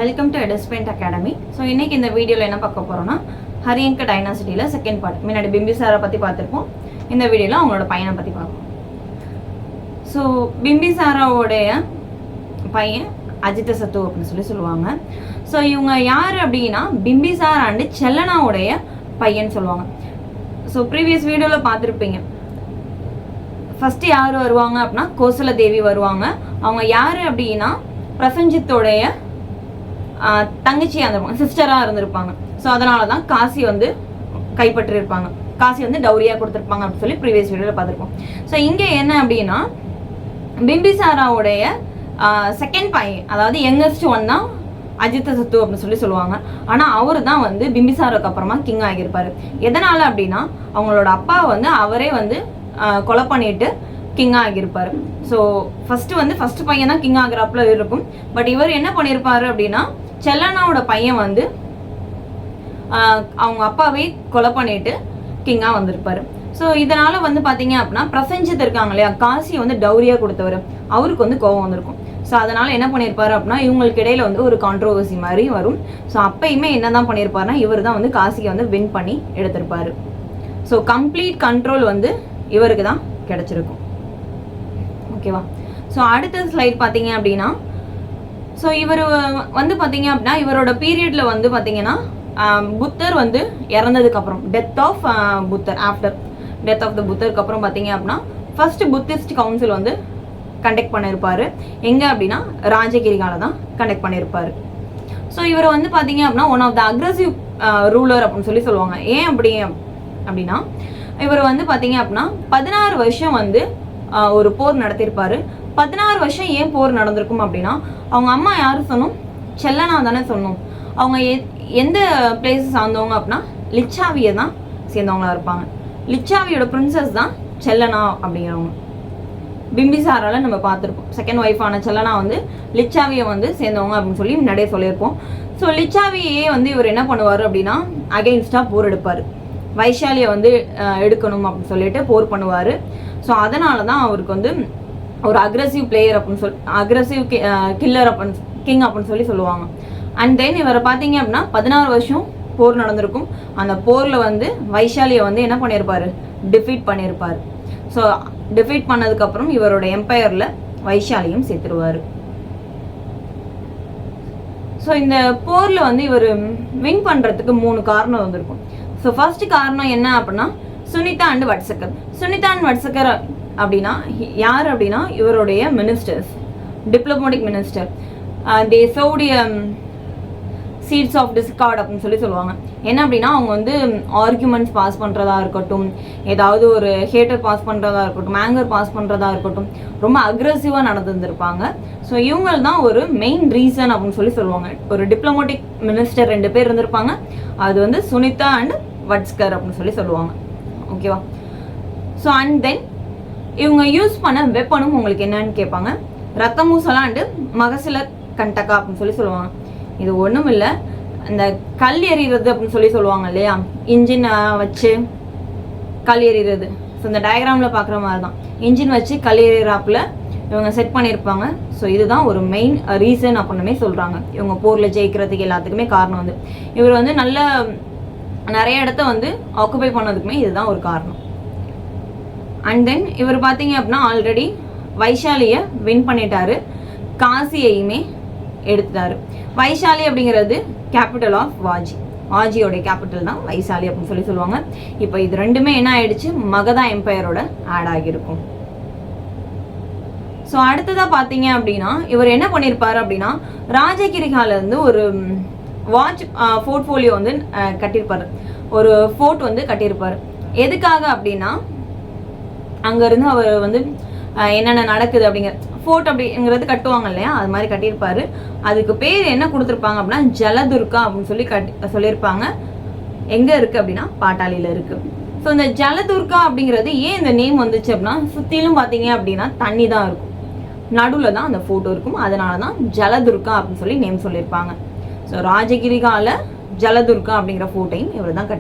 Welcome to எடஸ்பென்ட் academy. So இன்றைக்கி இந்த வீடியோவில் என்ன பார்க்க போகிறோம்னா, ஹரியங்க டைனாசிட்டியில் செகண்ட் பார்ட். முன்னாடி பிம்பிசாரை பற்றி பார்த்துருப்போம். இந்த வீடியோவில் அவங்களோட பையனை பற்றி பார்ப்போம். ஸோ பிம்பிசாராவோடைய பையன் அஜித சத்து அப்படின்னு சொல்லுவாங்க. ஸோ இவங்க யார் அப்படின்னா பிம்பிசார் அண்டு செல்லனாவுடைய பையன் சொல்லுவாங்க. ஸோ ப்ரீவியஸ் வீடியோவில் பார்த்துருப்பீங்க. ஃபஸ்ட்டு யார் வருவாங்க அப்படின்னா கோசல தேவி வருவாங்க. அவங்க யார் அப்படின்னா பிரசஞ்சித்தோடைய தங்கச்சியாக இருந்திருப்பாங்க, சிஸ்டராக இருந்திருப்பாங்க. ஸோ அதனால தான் காசி வந்து கைப்பற்றிருப்பாங்க, காசி வந்து டௌரியாக கொடுத்துருப்பாங்க அப்படின்னு சொல்லி ப்ரீவியஸ் வீடியோவில் பார்த்துருப்போம். ஸோ இங்கே என்ன அப்படின்னா பிம்பிசாராவுடைய செகண்ட் பையன், அதாவது யங்கஸ்ட் ஒன் தான் அஜித சத்து அப்படின்னு சொல்லுவாங்க. ஆனால் அவர் தான் வந்து பிம்பிசாருக்கு அப்புறமா கிங் ஆகியிருப்பார். எதனால் அப்படின்னா அவங்களோட அப்பா வந்து அவரே வந்து கொலை பண்ணிட்டு கிங் ஆகியிருப்பார். ஸோ ஃபஸ்ட்டு பையன் தான் கிங் ஆகிறாப்புல இருக்கும். பட் இவர் என்ன பண்ணியிருப்பாரு அப்படின்னா செல்லனாவோட பையன் வந்து அவங்க அப்பாவே கொலை பண்ணிட்டு கிங்காக வந்திருப்பாரு. ஸோ இதனால வந்து பார்த்தீங்க அப்படின்னா பிரசஞ்சித் இருக்காங்க இல்லையா, காசியை வந்து டௌரியாக கொடுத்தவர், அவருக்கு வந்து கோவம் வந்திருக்கும். ஸோ அதனால என்ன பண்ணியிருப்பாரு அப்படின்னா இவங்களுக்கு இடையில வந்து ஒரு கான்ட்ரோவர்சி மாதிரி வரும். ஸோ அப்பயுமே என்ன தான் பண்ணியிருப்பாருன்னா இவர் தான் வந்து காசியை வந்து வின் பண்ணி எடுத்திருப்பாரு. ஸோ கம்ப்ளீட் கண்ட்ரோல் வந்து இவருக்கு தான் கிடைச்சிருக்கும். ஓகேவா? ஸோ அடுத்த ஸ்லைட் பார்த்தீங்க அப்படின்னா, ஸோ இவர் வந்து பார்த்தீங்க அப்படின்னா இவரோட பீரியடில் வந்து பார்த்தீங்கன்னா புத்தர் வந்து இறந்ததுக்கப்புறம், death of Buddha, after death of the புத்தருக்கு அப்புறம் பார்த்தீங்க அப்படின்னா ஃபர்ஸ்ட் புத்திஸ்ட் கவுன்சில் வந்து கண்டக்ட் பண்ணியிருப்பார். எங்கே அப்படின்னா ராஜகிரிகால தான் கண்டக்ட் பண்ணியிருப்பார். ஸோ இவர் வந்து பார்த்தீங்க அப்படின்னா one of the aggressive ruler அப்படின்னு சொல்லுவாங்க. ஏன் அப்படின்னா இவர் வந்து பார்த்தீங்க அப்படின்னா 16 வருஷம் வந்து ஒரு போர் நடத்தியிருப்பாரு. 16 வருஷம் ஏன் போர் நடந்திருக்கும் அப்படின்னா அவங்க அம்மா யாரும் சொன்னோம், செல்லனா தானே சொன்னோம். அவங்க எந்த பிளேஸ் சார்ந்தவங்க அப்படின்னா லிச்சாவியை தான் சேர்ந்தவங்களா இருப்பாங்க. லிச்சாவியோட பிரின்சஸ் தான் செல்லனா அப்படிங்கிறவங்க. பிம்பிசாரால நம்ம பார்த்துருப்போம். செகண்ட் ஒய்ஃபான செல்லனா வந்து லிச்சாவியை வந்து சேர்ந்தவங்க அப்படின்னு சொல்லி முன்னாடியே சொல்லியிருப்போம். ஸோ லிச்சாவியே வந்து இவர் என்ன பண்ணுவார் அப்படின்னா அகெயின்ஸ்டாக போர் எடுப்பார். வைஷாலியை வந்து எடுக்கணும் அப்படின்னு சொல்லிட்டு போர் பண்ணுவார். ஸோ அதனால தான் அவருக்கு வந்து ஒரு அக்ரெசிவ் பிளேயர் அப்படின்னு அக்ரெசிவ் கில்லர் கிங் அப்படின்னு சொல்லுவாங்க. அண்ட் தென் இவரை பார்த்தீங்க அப்படின்னா 16 வருஷம் போர் நடந்திருக்கும். அந்த போரில் வந்து வைஷாலியை வந்து என்ன பண்ணியிருப்பாரு, டிஃபீட் பண்ணியிருப்பார். ஸோ டிஃபீட் பண்ணதுக்கப்புறம் இவரோட எம்பையரில் வைஷாலியும் சேர்த்துருவார். ஸோ இந்த போரில் வந்து இவர் வின் பண்ணுறதுக்கு 3 காரணம் வந்திருக்கும். ஸோ ஃபர்ஸ்ட் காரணம் என்ன அப்படின்னா சுனிதா அண்ட் வட்சகர். சுனிதா அண்ட் வட்சகர் அப்படின்னா யார் அப்படின்னா இவருடைய ministers, diplomatic minister. They sowed seeds of discord அப்படின்னு சொல்லுவாங்க. என்ன அப்படின்னா அவங்க வந்து ஆர்குமெண்ட்ஸ் பாஸ் பண்ணுறதா இருக்கட்டும், ஏதாவது ஒரு ஹேட்டர் பாஸ் பண்ணுறதா இருக்கட்டும், ஆங்கர் பாஸ் பண்ணுறதா இருக்கட்டும், ரொம்ப அக்ரெசிவாக நடந்துருந்துருப்பாங்க. ஸோ இவங்க தான் ஒரு மெயின் ரீசன் அப்படின்னு சொல்லுவாங்க. ஒரு டிப்ளமேட்டிக் மினிஸ்டர் 2 பேர் இருந்திருப்பாங்க. அது வந்து சுனிதா அண்ட் வட்ஸ்கர் அப்படின்னு சொல்லுவாங்க. ஓகேவா? ஸோ அண்ட் தென் இவங்க யூஸ் பண்ண வெப்பனும் உங்களுக்கு என்னன்னு கேட்பாங்க. ரத்தமூசலா அண்டு மகசில கண்டகா அப்படின்னு சொல்லுவாங்க. இது ஒன்றும் இல்லை, இந்த கல் எறிகிறது அப்படின்னு சொல்லுவாங்க இல்லையா, இன்ஜின் வச்சு கல் எறிகிறது. ஸோ இந்த டயக்ராமில் பார்க்குற மாதிரி தான் இன்ஜின் வச்சு கல் எறிகிறாப்பில் இவங்க செட் பண்ணியிருப்பாங்க. ஸோ இதுதான் ஒரு மெயின் ரீசன் அப்படின்னுமே சொல்கிறாங்க. இவங்க போரில் ஜெயிக்கிறதுக்கு எல்லாத்துக்குமே காரணம் வந்து இவர் வந்து நிறைய இடத்த வந்து ஆக்குபை பண்ணதுக்குமே இதுதான் ஒரு காரணம். அண்ட் தென் இவர் பார்த்தீங்க அப்படின்னா ஆல்ரெடி வைஷாலியை வின் பண்ணிட்டாரு, காசியையுமே எடுத்துட்டாரு. வைஷாலி அப்படிங்கிறது கேபிட்டல் ஆஃப் வாஜி, வாஜியோடைய கேபிட்டல் தான் வைசாலி அப்படின்னு சொல்லுவாங்க. இப்போ இது ரெண்டுமே என்ன ஆயிடுச்சு, மகதா எம்பையரோட ஆட் ஆகியிருக்கும். ஸோ அடுத்ததாக பார்த்தீங்க அப்படின்னா இவர் என்ன பண்ணியிருப்பாரு அப்படின்னா ராஜகிரிகால இருந்து ஒரு வாட்ச் போர்ட்ஃபோலியோ வந்து கட்டியிருப்பாரு, ஒரு ஃபோர்ட் வந்து கட்டியிருப்பாரு. எதுக்காக அப்படின்னா அங்கேருந்து அவர் வந்து என்னென்ன நடக்குது அப்படிங்கிற ஃபோர்ட் அப்படிங்கிறது கட்டுவாங்க இல்லையா, அது மாதிரி கட்டியிருப்பாரு. அதுக்கு பேர் என்ன கொடுத்துருப்பாங்க அப்படின்னா ஜலதுர்கா அப்படின்னு சொல்லியிருப்பாங்க. எங்கே இருக்குது அப்படின்னா பாட்டாளியில் இருக்குது. ஸோ இந்த ஜலதுர்கா அப்படிங்கிறது ஏன் இந்த நேம் வந்துச்சு அப்படின்னா சுற்றிலும் பார்த்தீங்க அப்படின்னா தண்ணி தான் இருக்கும், நடுவில் தான் அந்த ஃபோட்டோ இருக்கும். அதனால தான் ஜலதுர்கா அப்படின்னு நேம் சொல்லியிருப்பாங்க. ஸோ ராஜகிரிகால ஜலதுர்கா அப்படிங்கிற ஃபோர்ட்டையும் இவர் தான் கட்டி